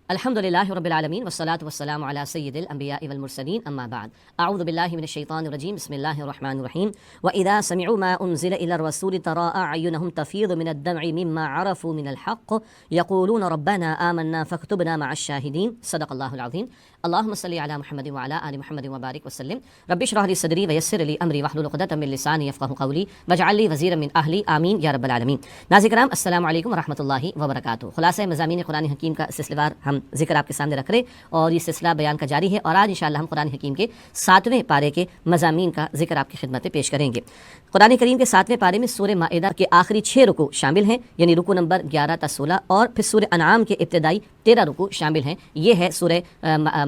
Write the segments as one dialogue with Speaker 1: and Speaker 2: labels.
Speaker 1: الحمدللہ رب العالمین والصلاة والسلام علی سید الانبیاء والمرسلین اما بعد اعوذ باللہ من الشیطان الرجیم بسم اللہ الرحمن الرحیم وَإِذَا سَمِعُوا مَا أُنزِلَ إِلَى الرَّسُولِ تَرَىٰ أَعْيُنَهُمْ تَفِيضُ مِنَ الدَّمْعِ مِمَّا عَرَفُوا مِنَ الْحَقِّ يَقُولُونَ رَبَّنَا آمَنَّا فَاكْتُبْنَا مَعَ الشَّاهِدِينَ صدق اللہ العظیم اللہم صلی علی محمد وعلی آل محمد وبارک وسلم رب اشرح لی صدری ویسر لی امری واحلل عقدۃ من لسانی یفقہوا قولی واجعل لی وزیرا من اہلی آمین یا رب العالمین۔ ناظرین کرام السلام علیکم ورحمۃ اللہ وبرکاتہ۔ خلاصہ مضامین قرآن حکیم کا سلسلہ وار ہم ذکر آپ کے سامنے رکھ رہے اور یہ سلسلہ بیان کا جاری ہے، اور آج انشاءاللہ ہم قرآن حکیم کے 7ویں پارے کے مضامین کا ذکر آپ کی خدمت میں پیش کریں گے۔ قرآن کریم کے 7ویں پارے میں سورہ مائدہ کے آخری 6 رکوع شامل ہیں، یعنی رکوع نمبر 11 تا 16، اور پھر سورہ انعام کے ابتدائی 13 رکوع شامل ہیں۔ یہ ہے سورہ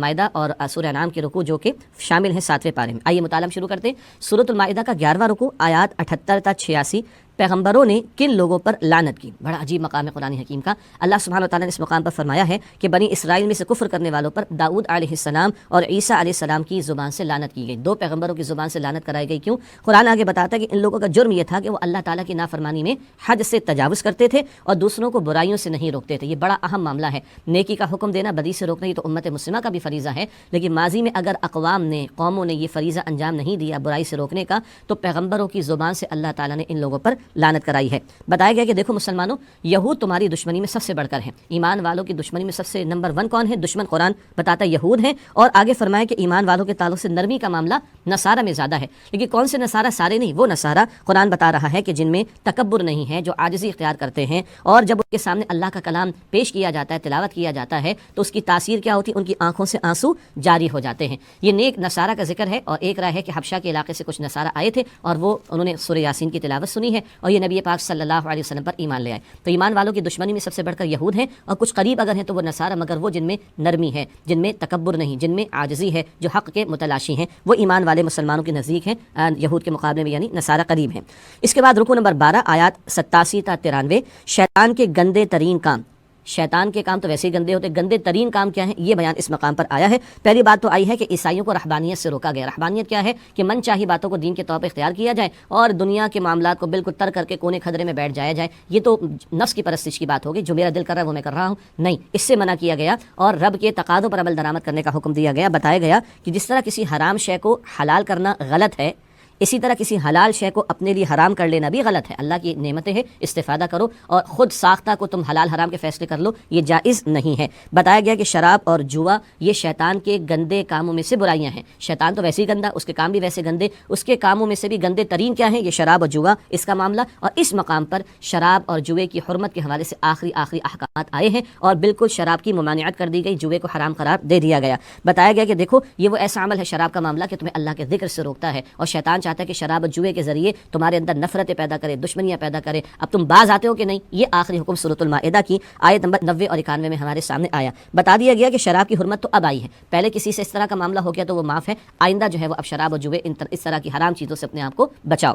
Speaker 1: مائدہ اور سورہ انعام کے رکوع جو کہ شامل ہیں 7ویں پارے میں۔ آئیے مطالعہ شروع کرتے ہیں۔ سورۃ المائدہ کا 11واں رکوع آیات 78 تا 86، پیغمبروں نے کن لوگوں پر لعنت کی۔ بڑا عجیب مقام ہے قرآن حکیم کا۔ اللہ سبحانہ وتعالیٰ نے اس مقام پر فرمایا ہے کہ بنی اسرائیل میں سے کفر کرنے والوں پر داؤد علیہ السلام اور عیسیٰ علیہ السلام کی زبان سے لعنت کی گئی۔ 2 پیغمبروں کی زبان سے لعنت کرائی گئی۔ کیوں؟ قرآن آگے بتاتا ہے کہ ان لوگوں کا جرم یہ تھا کہ وہ اللہ تعالیٰ کی نافرمانی میں حد سے تجاوز کرتے تھے اور دوسروں کو برائیوں سے نہیں روکتے تھے۔ یہ بڑا اہم معاملہ ہے۔ نیکی کا حکم دینا، بدی سے روکنا، یہ تو امت مسلمہ کا بھی فریضہ ہے، لیکن ماضی میں اگر قوموں نے یہ فریضہ انجام نہیں دیا برائی سے روکنے کا، تو پیغمبروں کی زبان سے اللہ تعالیٰ نے ان لوگوں پر لعنت کرائی ہے۔ بتایا گیا کہ دیکھو مسلمانوں، یہود تمہاری دشمنی میں سب سے بڑھ کر ہیں۔ ایمان والوں کی دشمنی میں سب سے نمبر 1 کون ہے؟ دشمن قرآن بتاتا ہے یہود ہیں، اور آگے فرمایا کہ ایمان والوں کے تعلق سے نرمی کا معاملہ نصارہ میں زیادہ ہے۔ لیکن کون سے نصارہ؟ سارے نہیں، وہ نصارہ قرآن بتا رہا ہے کہ جن میں تکبر نہیں ہے، جو عاجزی اختیار کرتے ہیں، اور جب ان کے سامنے اللہ کا کلام پیش کیا جاتا ہے، تلاوت کیا جاتا ہے، تو اس کی تاثیر کیا ہوتی ہے؟ ان کی آنکھوں سے آنسو جاری ہو جاتے ہیں۔ یہ نیک نصارہ کا ذکر ہے، اور ایک رائے ہے کہ حبشہ کے علاقے سے کچھ نصارہ آئے تھے اور انہوں نے سورہ یاسین کی تلاوت سنی ہے اور یہ نبی پاک صلی اللہ علیہ وسلم پر ایمان لے آئے۔ تو ایمان والوں کی دشمنی میں سب سے بڑھ کر یہود ہیں، اور کچھ قریب اگر ہیں تو وہ نصارہ، مگر وہ جن میں نرمی ہے، جن میں تکبر نہیں، جن میں عاجزی ہے، جو حق کے متلاشی ہیں، وہ ایمان والے مسلمانوں کے نزدیک ہیں، یہود کے مقابلے میں، یعنی نصارہ قریب ہیں۔ اس کے بعد رکوع نمبر 12 آیات 87 تا 93، شیطان کے گندے ترین کام۔ شیطان کے کام تو ویسے ہی گندے ہوتے، گندے ترین کام کیا ہیں؟ یہ بیان اس مقام پر آیا ہے۔ پہلی بات تو آئی ہے کہ عیسائیوں کو رہبانیت سے روکا گیا۔ رہبانیت کیا ہے؟ کہ من چاہی باتوں کو دین کے طور پر اختیار کیا جائے اور دنیا کے معاملات کو بالکل ترک کر کے کونے کھدرے میں بیٹھ جایا جائے۔ یہ تو نفس کی پرستش کی بات ہوگی، جو میرا دل کر رہا ہے وہ میں کر رہا ہوں، نہیں، اس سے منع کیا گیا، اور رب کے تقاضوں پر عمل درآمد کرنے کا حکم دیا گیا۔ بتایا گیا کہ جس طرح کسی حرام شے کو حلال کرنا غلط ہے، اسی طرح کسی حلال شے کو اپنے لیے حرام کر لینا بھی غلط ہے۔ اللہ کی نعمتیں ہیں، استفادہ کرو، اور خود ساختہ کو تم حلال حرام کے فیصلے کر لو، یہ جائز نہیں ہے۔ بتایا گیا کہ شراب اور جوا یہ شیطان کے گندے کاموں میں سے برائیاں ہیں۔ شیطان تو ویسے ہی گندا، اس کے کام بھی ویسے گندے، اس کے کاموں میں سے بھی گندے ترین کیا ہیں؟ یہ شراب اور جوا، اس کا معاملہ۔ اور اس مقام پر شراب اور جوے کی حرمت کے حوالے سے آخری احکامات آئے ہیں، اور بالکل شراب کی ممانعت کر دی گئی، جوے کو حرام قرار دے دیا گیا۔ بتایا گیا کہ دیکھو یہ وہ ایسا عمل ہے، شراب کا معاملہ، کہ تمہیں اللہ کے ذکر سے روکتا ہے، اور شیطان چاہتا ہے کہ شراب اور جوے کے ذریعے تمہارے اندر نفرتیں پیدا کرے، دشمنیاں پیدا کرے۔ اب تم باز آتے ہو کہ نہیں؟ یہ آخری حکم سورۃ المائدہ کی آیت نمبر 90 اور 91 میں ہمارے سامنے آیا۔ بتا دیا گیا کہ شراب کی حرمت تو اب آئی ہے، پہلے کسی سے اس طرح کا معاملہ ہو گیا تو وہ معاف ہے، آئندہ جو ہے وہ اب شراب اور جوے اس طرح کی حرام چیزوں سے اپنے آپ کو بچاؤ۔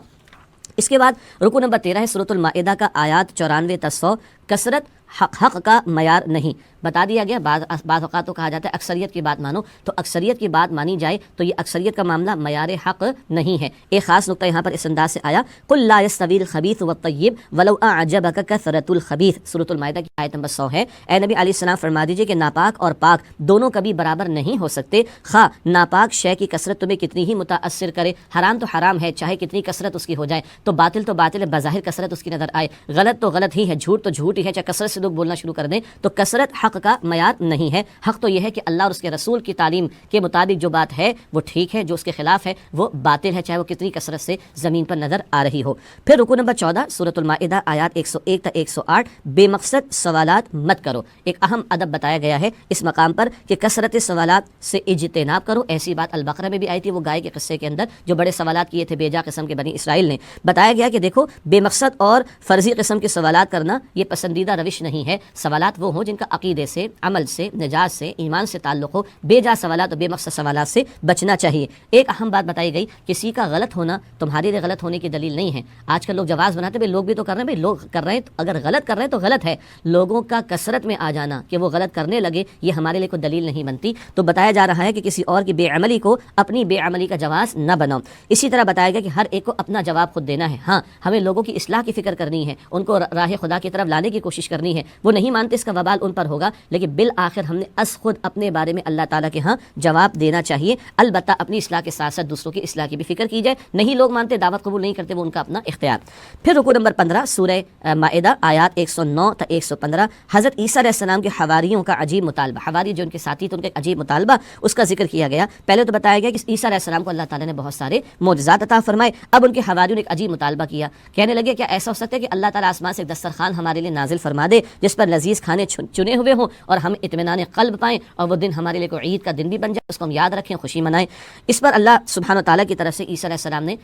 Speaker 1: اس کے بعد رکوع نمبر 13 ہے سورۃ المائدہ کا آیات 94 تا 100، کثرت حق کا معیار نہیں۔ بتا دیا گیا بعض اوقات تو کہا جاتا ہے اکثریت کی بات مانو، تو اکثریت کی بات مانی جائے تو یہ اکثریت کا معاملہ معیار حق نہیں ہے۔ ایک خاص نقطہ یہاں پر اس انداز سے آیا، قل لا يستوي الخبيث والطيب ولو اعجبك كثرة الخبيث، سورۃ المائدہ کی آیت نمبر 100 ہے۔ اے نبی علیہ السلام فرما دیجئے کہ ناپاک اور پاک دونوں کبھی برابر نہیں ہو سکتے، خواہ ناپاک شے کی کثرت تمہیں کتنی ہی متاثر کرے، حرام تو حرام ہے چاہے کتنی کثرت اس کی ہو جائے، تو باطل ہے بظاہر کثرت اس کی نظر آئے، غلط تو غلط ہی ہے، جھوٹ تو جھوٹ ہی ہے، چاہے کثرت سے لوگ بولنا شروع کر دیں، تو کثرت حق کا معیار نہیں ہے۔ حق تو یہ ہے کہ اللہ اور اس کے رسول کی تعلیم کے مطابق جو بات ہے وہ ٹھیک ہے، جو اس کے خلاف ہے وہ باطل ہے، چاہے وہ کتنی کثرت سے زمین پر نظر آ رہی ہو۔ پھر رکوع نمبر 14 سورۃ المائدہ آیات 101 تا 108، بے مقصد سوالات مت کرو۔ ایک اہم ادب بتایا گیا ہے اس مقام پر کہ کثرت سوالات سے اجتناب کرو۔ ایسی بات البقرہ میں بھی آئی تھی، وہ گائے کے قصے کے اندر جو بڑے سوالات کیے تھے بیجا قسم کے بنی اسرائیل نے۔ بتایا گیا کہ دیکھو بے مقصد اور فرضی قسم کے سوالات کرنا یہ پسندیدہ روش نہیں ہے۔ سوالات وہ ہوں جن کا عقیدے سے، عمل سے، نجات سے، ایمان سے تعلق ہو، بے جا سوالات اور بے مقصد سوالات سے بچنا چاہیے۔ ایک اہم بات بتائی گئی، کسی کا غلط ہونا تمہارے لیے غلط ہونے کی دلیل نہیں ہے۔ آج کل لوگ جواز بناتے ہیں، لوگ بھی تو کر رہے ہیں، لوگ کر رہے ہیں، تو اگر غلط کر رہے ہیں تو غلط ہے۔ لوگوں کا کثرت میں آ جانا کہ وہ غلط کرنے لگے، یہ ہمارے لیے کوئی دلیل نہیں بنتی۔ تو بتایا جا رہا ہے کہ کسی اور کی بے عملی کو اپنی بے عملی کا جواز نہ بناؤ۔ اسی طرح بتایا گیا کہ ہر ایک کو اپنا جواب خود دینا ہے۔ ہاں، ہمیں لوگوں کی اصلاح کی فکر کرنی ہے، ان کو راہ خدا کی طرف لانے کی کی کوشش کرنی ہے. وہ نہیں مانتے اس کا وبال ان پر ہوگا, لیکن بالآخر ہم نے از خود اپنے بارے میں اللہ تعالیٰ کے ہاں جواب دینا چاہیے. البتہ اپنی اصلاح کے ساتھ ساتھ دوسروں کی اصلاح کی بھی فکر کی جائے. نہیں لوگ مانتے, دعوت قبول نہیں کرتے, وہ ان کا اپنا اختیار. پھر رکوع نمبر 15 سورہ مائدہ آیات 109 تا 115. حضرت عیسیٰ علیہ السلام کے حواریوں کا عجیب مطالبہ, حواری جو ان کے ساتھی تھے ان کا ایک عجیب مطالبہ, اس کا ذکر کیا گیا. پہلے تو بتایا گیا کہ عیسیٰ علیہ السلام کو اللہ تعالیٰ نے بہت سارے معجزات عطا فرمائے. اب ان کے حواریوں نے ایک عجیب مطالبہ کیا, کہنے لگے کیا ایسا ہو سکتا ہے کہ اللہ تعالیٰ آسمان سے ایک دسترخوان ہمارے لیے نازل فرما دے جس پر لذیذ کھانے چنے ہوئے ہوں اور ہم اطمینان قلب پائیں, اور وہ دن ہمارے لیے کوئی عید کا دن بھی بن جائے, اس کو ہم یاد رکھیں, خوشی منائیں. اس پر اللہ سبحانہ و تعالیٰ کی طرف سے عیسیٰ علیہ السلام نے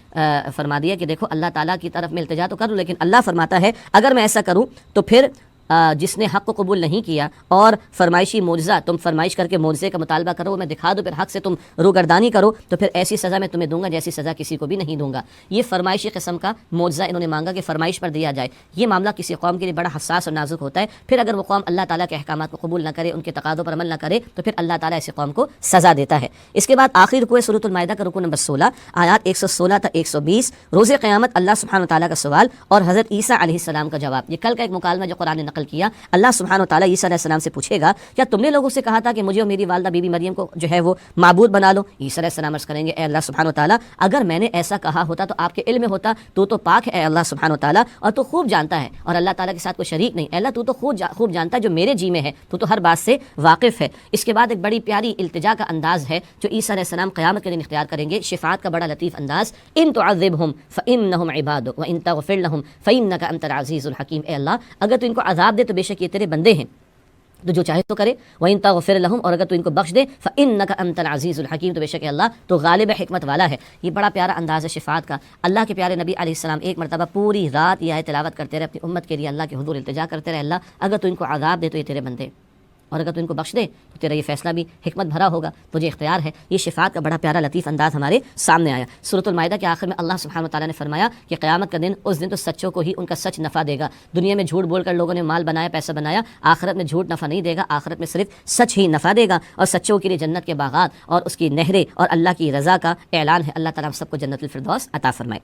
Speaker 1: فرما دیا کہ دیکھو اللہ تعالیٰ کی طرف میں التجا تو کروں, لیکن اللہ فرماتا ہے اگر میں ایسا کروں تو پھر جس نے حق کو قبول نہیں کیا اور فرمائشی معجزہ, تم فرمائش کر کے معجزے کا مطالبہ کرو, میں دکھا دوں, پھر حق سے تم روگردانی کرو, تو پھر ایسی سزا میں تمہیں دوں گا جیسی سزا کسی کو بھی نہیں دوں گا. یہ فرمائشی قسم کا معجزہ انہوں نے مانگا کہ فرمائش پر دیا جائے. یہ معاملہ کسی قوم کے لیے بڑا حساس اور نازک ہوتا ہے. پھر اگر وہ قوم اللہ تعالیٰ کے احکامات کو قبول نہ کرے, ان کے تقاضوں پر عمل نہ کرے, تو پھر اللہ تعالیٰ ایسی قوم کو سزا دیتا ہے. اس کے بعد آخری رکوع سورۃ المائدہ کا رکوع نمبر 16 آیات 116 تا 120. روز قیامت اللہ سبحانہ و تعالیٰ کا سوال اور حضرت عیسیٰ علیہ السلام کا جواب. یہ کل کا ایک مکالمہ جو قرآن نے نقل کیا. اللہ سبحانہ و تعالیٰ عیسیٰ علیہ السلام سے پوچھے گا کیا تم نے لوگوں سے کہا تھا کہ مجھے اور میری والدہ بی بی مریم کو جو ہے وہ معبود بنا لو. عیسیٰ علیہ السلام عرض کریں گے اے اللہ سبحانہ و تعالیٰ, اگر میں نے ایسا کہا ہوتا تو آپ کے علم میں ہوتا, تو پاک ہے اے اللہ سبحانہ و تعالیٰ, اور تو خوب جانتا ہے, اور اللہ تعالیٰ کے ساتھ کوئی شریک نہیں. اے اللہ تو خوب جانتا ہے جو میرے جی میں ہے, تو ہر بات سے واقف ہے. اس کے بعد ایک بڑی پیاری التجا کا انداز ہے جو عیسیٰ علیہ السلام قیامت کے دن اختیار کریں گے, شفاعت کا بڑا لطیف انداز. ان تعذبہم فانہم عبادک وان تغفر لہم فانک انت العزیز الحکیم. اے اللہ اگر تو ان کو عذاب دے تو بے شک یہ تیرے بندے ہیں, تو جو چاہے تو کرے. وَإِن تَغْفِرْ لَهُمْ, اور اگر تو ان کو بخش دے, فَإِنَّكَ أَنْتَ الْعَزِيزُ الْحَكِيمُ, تو بے شک اللہ تو غالب حکمت والا ہے. یہ بڑا پیارا انداز ہے شفاعت کا. اللہ کے پیارے نبی علیہ السلام ایک مرتبہ پوری رات یہ آیت تلاوت کرتے رہے, اپنی امت کے لیے اللہ کے حضور التجا کرتے رہے, اللہ اگر تو ان کو عذاب دے تو یہ تیرے بندے, اور اگر تو ان کو بخش دے تو تیرا یہ فیصلہ بھی حکمت بھرا ہوگا, تجھے اختیار ہے. یہ شفاعت کا بڑا پیارا لطیف انداز ہمارے سامنے آیا. سورۃ المائدہ کے آخر میں اللہ سبحانہ و تعالیٰ نے فرمایا کہ قیامت کا دن, اس دن تو سچوں کو ہی ان کا سچ نفع دے گا. دنیا میں جھوٹ بول کر لوگوں نے مال بنایا, پیسہ بنایا, آخرت میں جھوٹ نفع نہیں دے گا, آخرت میں صرف سچ ہی نفع دے گا. اور سچوں کے لیے جنت کے باغات اور اس کی نہریں اور اللہ کی رضا کا اعلان ہے. اللہ تعالیٰ ہم سب کو جنت الفردوس عطا فرمائے.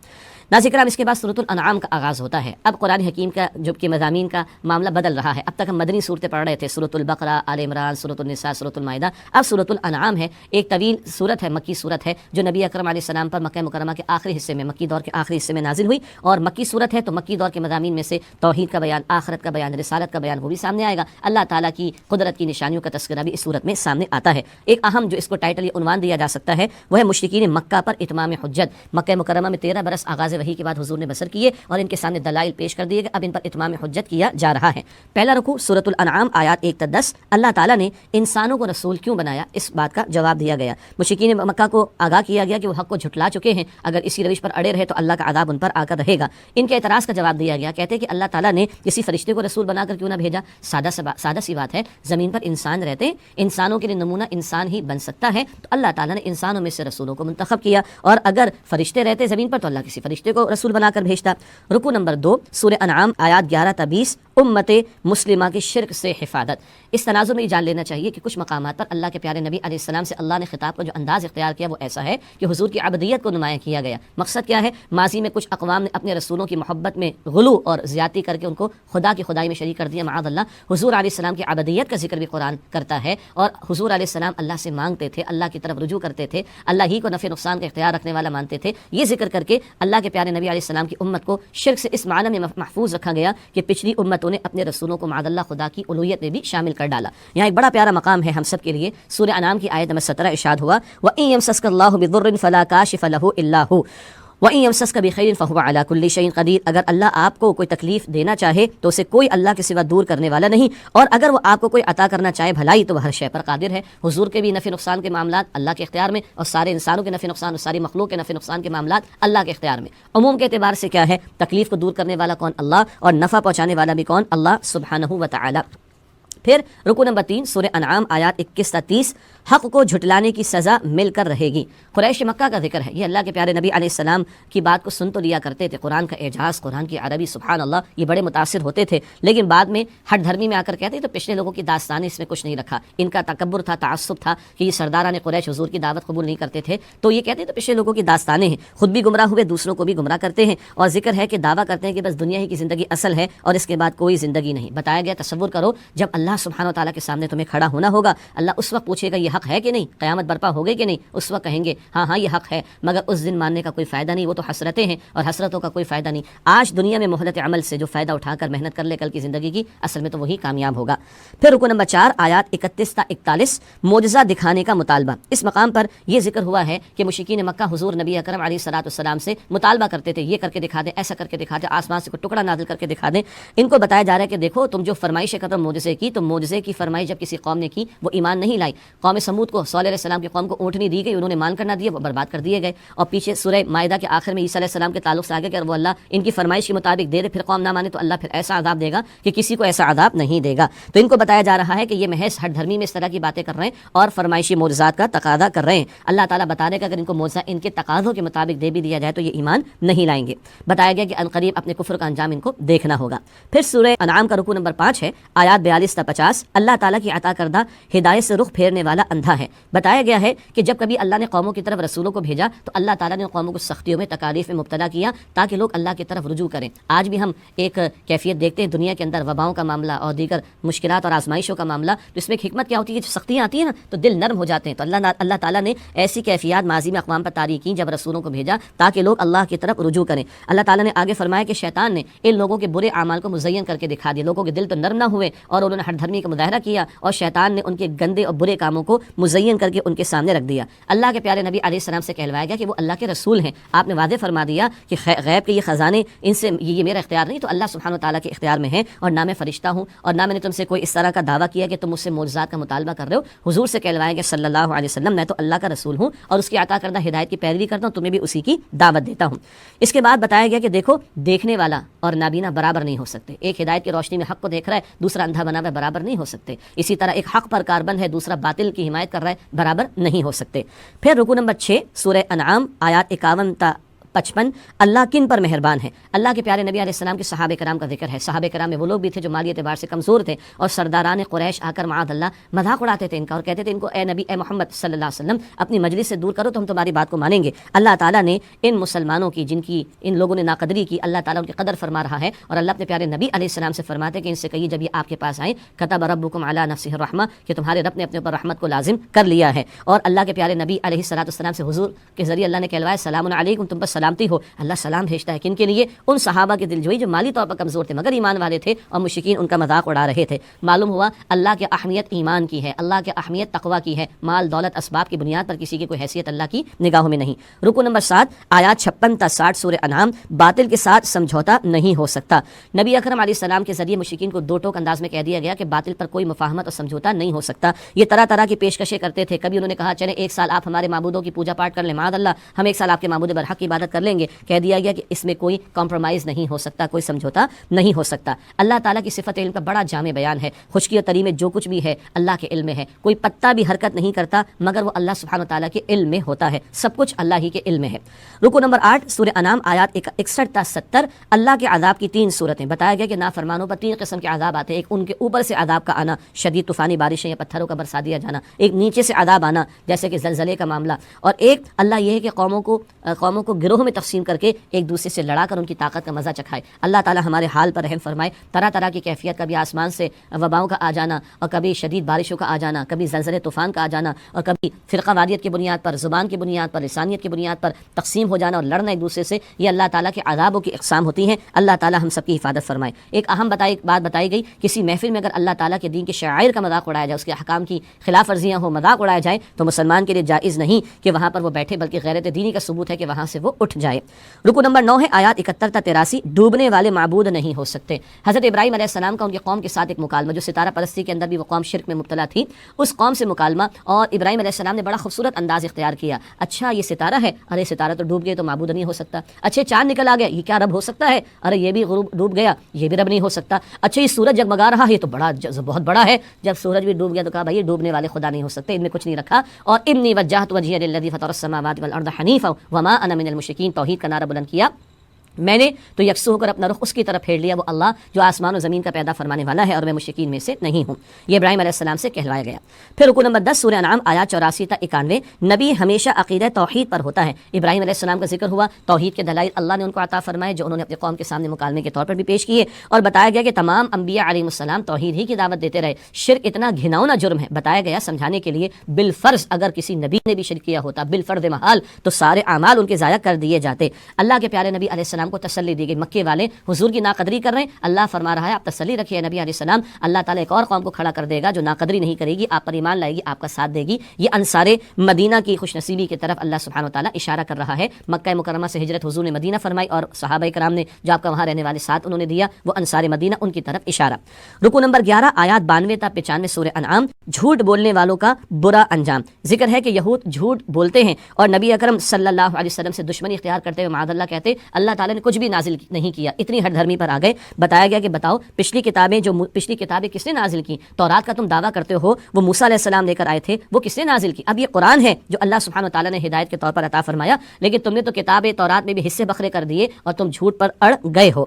Speaker 1: ناظرین کرام, اس کے بعد سورۃ الانعام کا آغاز ہوتا ہے. اب قرآن حکیم کا جو کہ مضامین کا معاملہ بدل رہا ہے. اب تک ہم مدنی صورتیں پڑھ رہے تھے, سورۃ البقرہ, آل عمران, سورۃ النساء, سورۃ المائدہ. اب سورۃ الانعام ہے, ایک طویل سورت ہے, مکی سورت ہے, جو نبی اکرم علیہ السلام پر مکہ مکرمہ کے آخری حصے میں, مکی دور کے آخری حصے میں نازل ہوئی. اور مکی سورت ہے تو مکی دور کے مضامین میں سے توحید کا بیان, آخرت کا بیان, رسالت کا بیان وہ بھی سامنے آئے گا. اللہ تعالیٰ کی قدرت کی نشانیوں کا تذکرہ بھی اس صورت میں سامنے آتا ہے. ایک اہم جو اس کو ٹائٹل یا عنوان دیا جا سکتا ہے وہ ہے مشرکین مکہ پر اتمام حجت. مکہ مکرمہ میں 13 برس آغاز وحی کے بعد حضور نے بسر کیے اور ان کے سامنے دلائل پیش کر دیے گئے. اب ان پر اتمام حجت کیا جا رہا ہے. پہلا رکوع سورۃ الانعام آیات 1 تا 10. اللہ تعالیٰ نے انسانوں کو رسول کیوں بنایا, اس بات کا جواب دیا گیا. مشرکین مکہ کو آگاہ کیا گیا کہ وہ حق کو جھٹلا چکے ہیں, اگر اسی روش پر اڑے رہے تو اللہ کا عذاب ان پر آ کر رہے گا. ان کے اعتراض کا جواب دیا گیا, کہتے ہیں کہ اللہ تعالیٰ نے کسی فرشتے کو رسول بنا کر کیوں نہ بھیجا. سادہ سی بات ہے, زمین پر انسان رہتے ہیں, انسانوں کے لیے نمونہ انسان ہی بن سکتا ہے, تو اللہ تعالیٰ نے انسانوں میں سے رسولوں کو منتخب کیا, اور اگر فرشتے رہتے زمین پر تو اللہ کسی فرشتے کو رسول بنا کر بھیجتا. رکوع نمبر 2 سورہ انعام آیات 11 تا 20. امت مسلمہ کی شرک سے حفاظت. اس تناظر میں یہ جان لینا چاہیے کہ کچھ مقامات پر اللہ کے پیارے نبی علیہ السلام سے اللہ نے خطاب کا جو انداز اختیار کیا وہ ایسا ہے کہ حضور کی عبدیت کو نمایاں کیا گیا. مقصد کیا ہے, ماضی میں کچھ اقوام نے اپنے رسولوں کی محبت میں غلو اور زیادتی کر کے ان کو خدا کی خدائی میں شریک کر دیا, معاذ اللہ. حضور علیہ السلام کی عبدیت کا ذکر بھی قرآن کرتا ہے, اور حضور علیہ السلام اللہ سے مانگتے تھے, اللہ کی طرف رجوع کرتے تھے, اللہ ہی کو نفع نقصان کا اختیار رکھنے والا مانتے تھے. یہ ذکر کر کے اللہ کے پیارے نبی علیہ السلام کی امت کو شرک سے اس معنی میں محفوظ رکھا گیا کہ پچھلی امتوں نے اپنے رسولوں کو معاذ اللہ خدا کی الوہیت میں بھی شامل کر ڈالا. یہاں ایک بڑا پیارا مقام ہے ہم سب کے لیے. سورہ انعام کی آیت نمبر 17 ارشاد ہوا, وَإِن يَمْسَسْكَ اللَّهُ بِضُرٍّ فَلَا كَاشِفَ لَهُ إِلَّا هُوَ وَإِن يَمْسَسْكَ بِخَيْرٍ فَهُوَ عَلَى كُلِّ شَيْءٍ قَدِيرٌ. اگر اللہ آپ کو کوئی تکلیف دینا چاہے تو اسے کوئی اللہ کے سوا دور کرنے والا نہیں, اور اگر وہ آپ کو کوئی عطا کرنا چاہے بھلائی تو وہ ہر شے پر قادر ہے. حضور کے بھی نفع نقصان کے معاملات اللہ کے اختیار میں, اور سارے انسانوں کے نفع نقصان اور ساری مخلوق کے نفع نقصان کے معاملات اللہ کے اختیار میں. عموم کے اعتبار سے کیا ہے, تکلیف کو دور کرنے والا کون, اللہ, اور نفع پہنچانے والا بھی کون, اللہ سبحانہ و تعالی. پھر رکو نمبر 3 سورہ انعام آیات 21 تا 30، حق کو جھٹلانے کی سزا مل کر رہے گی۔ قریش مکہ کا ذکر ہے، یہ اللہ کے پیارے نبی علیہ السلام کی بات کو سن تو لیا کرتے تھے، قرآن کا اعجاز، قرآن کی عربی، سبحان اللہ، یہ بڑے متاثر ہوتے تھے، لیکن بعد میں ہٹ دھرمی میں آ کر کہتے تو پچھلے لوگوں کی داستانیں اس میں کچھ نہیں رکھا، ان کا تکبر تھا، تعصب تھا کہ یہ سرداران قریش حضور کی دعوت قبول نہیں کرتے تھے، تو یہ کہتے تو پچھلے لوگوں کی داستانیں ہیں، خود بھی گمراہ ہوئے، دوسروں کو بھی گمراہ کرتے ہیں، اور ذکر ہے کہ دعویٰ کرتے ہیں کہ بس دنیا ہی کی زندگی اصل ہے اور اس کے بعد کوئی زندگی نہیں۔ بتایا گیا تصور کرو جب اللہ سبحانہ و تعالیٰ کے سامنے تمہیں کھڑا ہونا ہوگا، اللہ اس وقت پوچھے گا یہ حق ہے کہ نہیں، قیامت برپا ہو گئی کہ نہیں، اس وقت کہیں گے ہاں ہاں یہ حق ہے، مگر اس دن ماننے کا کوئی فائدہ نہیں، وہ تو حسرتیں ہیں اور حسرتوں کا کوئی فائدہ نہیں۔ آج دنیا میں مہلت عمل سے جو فائدہ اٹھا کر محنت کر لے کل کی زندگی کی، اصل میں تو وہی کامیاب ہوگا۔ پھر رکو نمبر 4 آیات 31 تا 41، معجزہ دکھانے کا مطالبہ۔ اس مقام پر یہ ذکر ہوا ہے کہ مشرکین مکہ حضور نبی اکرم علیہ الصلوۃ والسلام سے مطالبہ کرتے تھے، یہ کر کے دکھا دیں، ایسا کر کے دکھا دیں، آسمان سے کوئی ٹکڑا نازل کر کے دکھا دیں۔ ان کو بتایا جا رہا ہے کہ دیکھو تم جو فرمائشیں کر رہے ہو معجزے کی، تو معجزے کی فرمائش جب کسی قوم نے کی وہ ایمان نہیں لائی۔ قوم سمود کو صالح علیہ السلام کی قوم کو اونٹنی دی گئی، انہوں نے مان کر نہ دیے، وہ برباد کر دیے گئے۔ اور پیچھے سورہ مائدہ کے آخر میں عیسیٰ علیہ السلام کے تعلق سے آگے کہ وہ اللہ ان کی فرمائش کے مطابق دے دے، پھر قوم نہ مانے تو اللہ پھر ایسا عذاب دے گا کہ کسی کو ایسا عذاب نہیں دے گا۔ تو ان کو بتایا جا رہا ہے کہ یہ محض ہٹ دھرمی میں اس طرح کی باتیں کر رہے ہیں اور فرمائشی معجزات کا تقاضا کر رہے ہیں۔ اللہ تعالیٰ بتا رہے کہ اگر ان کو معجزہ ان کے تقاضوں کے مطابق دے بھی دیا جائے تو یہ ایمان نہیں لائیں گے۔ بتایا گیا کہ عنقریب اپنے کفر کا انجام ان کو دیکھنا ہوگا۔ پھر سورہ انعام کا رکوع نمبر 5 ہے، آیات 42 تا 50، اللہ تعالیٰ کی عطا کردہ ہدایت سے رخ پھیرنے والا اندھا ہے۔ بتایا گیا ہے کہ جب کبھی اللہ نے قوموں کی طرف رسولوں کو بھیجا تو اللہ تعالیٰ نے قوموں کو سختیوں میں، تکالیف میں مبتلا کیا تاکہ لوگ اللہ کی طرف رجوع کریں۔ آج بھی ہم ایک کیفیت دیکھتے ہیں دنیا کے اندر، وباؤں کا معاملہ اور دیگر مشکلات اور آزمائشوں کا معاملہ، تو اس میں ایک حکمت کیا ہوتی ہے، جب سختیاں آتی ہیں نا تو دل نرم ہو جاتے ہیں۔ تو اللہ تعالیٰ نے ایسی کیفیات ماضی میں اقوام پر طاری کی جب رسولوں کو بھیجا تاکہ لوگ اللہ کی طرف رجوع کریں۔ اللہ تعالیٰ نے آگے فرمایا کہ شیطان نے ان لوگوں کے برے اعمال کو مزین کر کے دکھا دیا، لوگوں کے دل تو نرم نہ ہوئے اور انہوں نے ہر دھرمی کا مظاہرہ کیا، اور شیطان نے ان کے گندے اور برے کاموں کو مزین کر کے ان کے سامنے رکھ دیا۔ اللہ کے پیارے نبی علیہ السلام سے کہلوایا گیا کہ وہ اللہ کے رسول ہیں، آپ نے واضح فرما دیا کہ غیب کے یہ خزانے ان سے یہ میرا اختیار نہیں، تو اللہ سبحانہ و تعالیٰ کے اختیار میں ہیں، اور نہ میں فرشتہ ہوں اور نہ میں نے تم سے کوئی اس طرح کا دعویٰ کیا کہ تم مجھ سے معجزات کا مطالبہ کر رہے ہو۔ حضور سے کہلوایا گیا صلی اللہ علیہ وسلم میں تو اللہ کا رسول ہوں اور اس کی عطا کردہ ہدایت کی پیروی کرتا ہوں، تمہیں بھی اسی کی دعوت دیتا ہوں۔ اس کے بعد بتایا گیا کہ دیکھو دیکھنے والا اور نابینا برابر نہیں ہو سکتے، ایک ہدایت کی روشنی میں حق کو دیکھ رہا ہے، دوسرا اندھا بنا ہوا ہے، برابر نہیں ہو سکتے۔ اسی طرح ایک حق پر کاربند ہے، دوسرا باطل کی حمایت کر رہا ہے، برابر نہیں ہو سکتے۔ پھر رکوع نمبر 6 سورہ انعام آیات 51 تا 55، اللہ کن پر مہربان ہے۔ اللہ کے پیارے نبی علیہ السلام کے صحابہ کرام کا ذکر ہے۔ صحابہ کرام میں وہ لوگ بھی تھے جو مالی اعتبار سے کمزور تھے، اور سرداران قریش آ کر معاذ اللہ مذاق اڑاتے تھے ان کا اور کہتے تھے ان کو اے نبی، اے محمد صلی اللہ علیہ وسلم اپنی مجلس سے دور کرو تو ہم تمہاری بات کو مانیں گے۔ اللہ تعالیٰ نے ان مسلمانوں کی جن کی ان لوگوں نے ناقدری کی، اللہ تعالیٰ ان کی قدر فرما رہا ہے، اور اللہ اپنے پیارے نبی علیہ السلام سے فرماتے کہ ان سے کہیے جب یہ آپ کے پاس آئیں کتب ربکم علی نفسہ الرحمہ، کہ تمہارے رب نے اپنے اوپر رحمت کو لازم کر لیا ہے۔ اور اللہ کے پیارے نبی علیہ الصلوۃ والسلام سے حضور کے ذریعے اللہ نے کہلوایا سلام علیکم، تم پر سلامتی ہو۔ اللہ سلام بھیجتا ہے کن کے لیے؟ ان صحابہ کے دل جوئی جو مالی طور پر کمزور تھے مگر ایمان والے تھے، اور مشرکین ان کا مذاق اڑا رہے تھے۔ معلوم ہوا اللہ کی اہمیت ایمان کی ہے، اللہ کی اہمیت تقویٰ کی ہے، مال دولت اسباب کی بنیاد پر کسی کی کوئی حیثیت اللہ کی نگاہوں میں نہیں۔ رکوع نمبر 7 آیات 56 تا 60 سورہ انعام، باطل کے ساتھ سمجھوتا نہیں ہو سکتا۔ نبی اکرم علیہ السلام کے ذریعے مشرکین کو دو ٹوک انداز میں کہہ دیا گیا کہ باطل پر کوئی مفاہمت اور سمجھوتا نہیں ہو سکتا۔ یہ طرح طرح کی پیشکشیں کرتے تھے، کبھی انہوں نے کہا چلیں 1 سال آپ ہمارے معبودوں کی پوجا پاٹ کر لیں، معاذ اللہ ہم 1 سال آپ کے معبود برحق کی عبادت کر لیں گے۔ کہہ دیا گیا کہ اس میں کوئی کمپرومائز نہیں ہو سکتا، کوئی سمجھوتا نہیں ہو سکتا۔ اللہ تعالیٰ کی صفت علم کا بڑا جامع بیان ہے، خشکی اور تری میں جو کچھ بھی ہے اللہ کے علم میں ہے، کوئی پتا بھی حرکت نہیں کرتا مگر وہ اللہ سبحانہ وتعالیٰ کے علم میں ہوتا ہے، سب کچھ اللہ ہی کے علم میں ہے۔ رکوع نمبر 8 سورہ انعام آیات 61 تا 70، اللہ کے عذاب کی 3 صورتیں۔ بتایا گیا کہ نافرمانوں پر 3 قسم کے عذاب آتے ہیں، ایک ان کے اوپر سے عذاب کا آنا، شدید طوفانی بارشیں یا پتھروں کا برسا دیا جانا، ایک نیچے سے عذاب آنا جیسے کہ زلزلے کا معاملہ، اور ایک اللہ یہ ہے کہ قوموں کو گروہ میں تقسیم کر کے ایک دوسرے سے لڑا کر ان کی طاقت کا مزہ چکھائے۔ اللہ تعالیٰ ہمارے حال پر رحم فرمائے۔ طرح طرح کی کیفیت، کبھی آسمان سے وباؤں کا آ جانا، اور کبھی شدید بارشوں کا آ جانا، کبھی زلزلے طوفان کا آ جانا، اور کبھی فرقہ واریت کی بنیاد پر، زبان کی بنیاد پر، لسانیت کی بنیاد پر تقسیم ہو جانا اور لڑنا ایک دوسرے سے، یہ اللہ تعالیٰ کے عذابوں کی اقسام ہوتی ہیں۔ اللہ تعالیٰ ہم سب کی حفاظت فرمائے۔ ایک اہم بات بتائی گئی، کسی محفل میں اگر اللہ تعالیٰ کے دین کے شعائر کا مذاق اڑایا جائے، اس کے احکام کی خلاف ورزیاں ہو، مذاق اڑایا جائے، تو مسلمان کے لیے جائز نہیں کہ وہاں پر وہ بیٹھے، بلکہ غیرت دینی کا ثبوت ہے کہ وہاں سے وہ اٹھ اٹھ جائے۔ رکو نمبر 9 ہے آیات 71 تا 83، ڈوبنے والے معبود نہیں ہو سکتے۔ حضرت ابراہیم علیہ السلام کا ان کی قوم کے ساتھ ایک مکالمہ، جو ستارہ پرستی کے اندر بھی وہ قوم شرک میں مبتلا تھی، اس قوم سے مکالمہ، اور ابراہیم علیہ السلام نے بڑا خوبصورت انداز اختیار کیا۔ اچھا یہ ستارہ ہے، ارے ستارہ تو ڈوب گئے تو معبود نہیں ہو سکتا۔ اچھا چاند نکل آ گیا، یہ کیا رب ہو سکتا ہے؟ ارے یہ بھی غروب ڈوب گیا، یہ بھی رب نہیں ہو سکتا۔ اچھا یہ سورج جگمگا رہا ہے، یہ تو بہت بڑا ہے، جب سورج بھی ڈوب گیا تو کہا بھائی یہ ڈوبنے والے خدا نہیں ہو سکتے، ان میں کچھ نہیں رکھا۔ اور انی وجہت وجہی للذی فطر السماوات والارض حنیفا وما انا من المشرکین، توحید کا نعرہ بلند کیا، میں نے تو یکسو ہو کر اپنا رخ اس کی طرف پھیر لیا، وہ اللہ جو آسمان و زمین کا پیدا فرمانے والا ہے، اور میں مشرکین میں سے نہیں ہوں۔ یہ ابراہیم علیہ السلام سے کہلوایا گیا۔ پھر رکوع نمبر 10 سورہ انعام آیات 84 تا 91، نبی ہمیشہ عقیدہ توحید پر ہوتا ہے۔ ابراہیم علیہ السلام کا ذکر ہوا، توحید کے دلائل اللہ نے ان کو عطا فرمائے، جو انہوں نے اپنی قوم کے سامنے مکالمے کے طور پر بھی پیش کیے، اور بتایا گیا کہ تمام انبیاء علیہ السلام توحید ہی کی دعوت دیتے رہے۔ شرک اتنا گھناؤنا جرم ہے، بتایا گیا سمجھانے کے لیے، بالفرض اگر کسی نبی نے بھی شرک کیا ہوتا بالفرض محال، تو سارے اعمال ان کے ضائع کر دیے جاتے۔ اللہ کے پیارے نبی علیہ السلام کو تسلی دی گئی، مکے والے حضور کی ناقدری کر رہے ہیں، اللہ فرما رہا ہے آپ تسلی رکھیے نبی علیہ السلام، اللہ تعالیٰ ایک اور قوم کو کھڑا کر دے گا جو ناقدری نہیں کرے گی، آپ پر ایمان لائے گی، آپ کا ساتھ دے گی۔ یہ انصار مدینہ کی خوش نصیبی کی طرف اللہ سبحانہ و تعالیٰ اشارہ کر رہا ہے۔ مکہ مکرمہ سے ہجرت حضور نے مدینہ فرمائی، اور صحابہ کرام نے جو آپ کا وہاں رہنے والے ساتھ انہوں نے دیا، وہ انصار مدینہ، ان کی طرف اشارہ۔ رکوع نمبر 11 آیات 92 تا 95 سورہ انعام، جھوٹ بولنے والوں کا برا انجام۔ ذکر ہے کہ یہود جھوٹ بولتے ہیں اور نبی اکرم صلی اللہ علیہ وسلم سے دشمنی اختیار کرتے ہوئے معاذ اللہ کہتے اللہ تعالیٰ نے کچھ بھی نازل نہیں کیا، اتنی ہٹ دھرمی پر آ گئے۔ بتایا گیا کہ بتاؤ پچھلی کتابیں کس نے نازل کی؟ تورات کا تم دعویٰ کرتے ہو وہ موسیٰ علیہ السلام لے کر آئے تھے، وہ کس نے نازل کی؟ اب یہ قرآن ہے جو اللہ سبحانہ و تعالیٰ نے ہدایت کے طور پر عطا فرمایا، لیکن تم نے تو کتاب تورات میں بھی حصے بکھرے کر دیے اور تم جھوٹ پر اڑ گئے ہو۔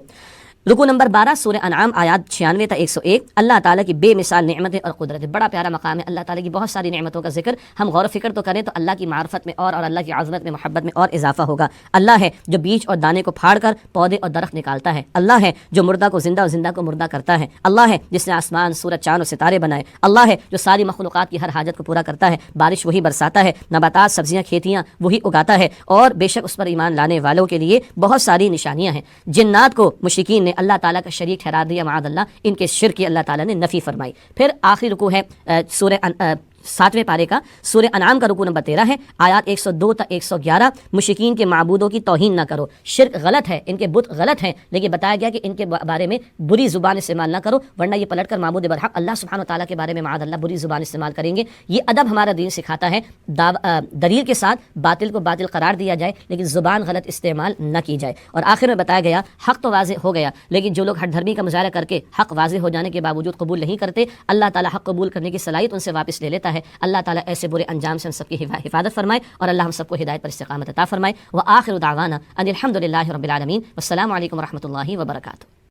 Speaker 1: رکوع نمبر 12 سورہ انعام آیات 96 تا 101، اللہ تعالیٰ کی بے مثال نعمتیں اور قدرت، بڑا پیارا مقام ہے، اللہ تعالیٰ کی بہت ساری نعمتوں کا ذکر، ہم غور و فکر تو کریں تو اللہ کی معرفت میں اور اللہ کی عظمت میں، محبت میں اور اضافہ ہوگا۔ اللہ ہے جو بیج اور دانے کو پھاڑ کر پودے اور درخت نکالتا ہے، اللہ ہے جو مردہ کو زندہ اور زندہ کو مردہ کرتا ہے، اللہ ہے جس نے آسمان، سورج، چاند اور ستارے بنائے، اللہ ہے جو ساری مخلوقات کی ہر حاجت کو پورا کرتا ہے، بارش وہی برساتا ہے، نباتات، سبزیاں، کھیتیاں وہی اگاتا ہے، اور بے شک اس پر ایمان لانے والوں کے لیے بہت ساری نشانیاں ہیں۔ جنات کو مشرکین نے اللہ تعالیٰ کا شریک ٹھہرا دیا، معاذ اللہ، ان کے شرک کی اللہ تعالیٰ نے نفی فرمائی۔ پھر آخری رکوع ہے سورہ 7ویں پارے کا سورہ انعام کا رکوع نمبر 13 ہے، آیات 102 تا 111، مشرکین کے معبودوں کی توہین نہ کرو، شرک غلط ہے، ان کے بت غلط ہیں، لیکن بتایا گیا کہ ان کے بارے میں بری زبان استعمال نہ کرو، ورنہ یہ پلٹ کر معبود برحق اللہ سبحانہ و تعالیٰ کے بارے میں معاذ اللہ بری زبان استعمال کریں گے۔ یہ ادب ہمارا دین سکھاتا ہے، دلیل کے ساتھ باطل کو باطل قرار دیا جائے، لیکن زبان غلط استعمال نہ کی جائے۔ اور آخر میں بتایا گیا حق تو واضح ہو گیا، لیکن جو لوگ ہٹ دھرمی کا مظاہرہ کر کے حق واضح ہو جانے کے باوجود قبول نہیں کرتے، اللہ تعالیٰ حق قبول کرنے کی صلاحیت ان سے واپس لے لیتا ہے۔ اللہ تعالیٰ ایسے برے انجام سے ہم سب کی حفاظت فرمائے، اور اللہ ہم سب کو ہدایت پر استقامت عطا فرمائے۔ وآخر دعوانا ان الحمد للہ رب العالمین، والسلام علیکم ورحمۃ اللہ وبرکاتہ۔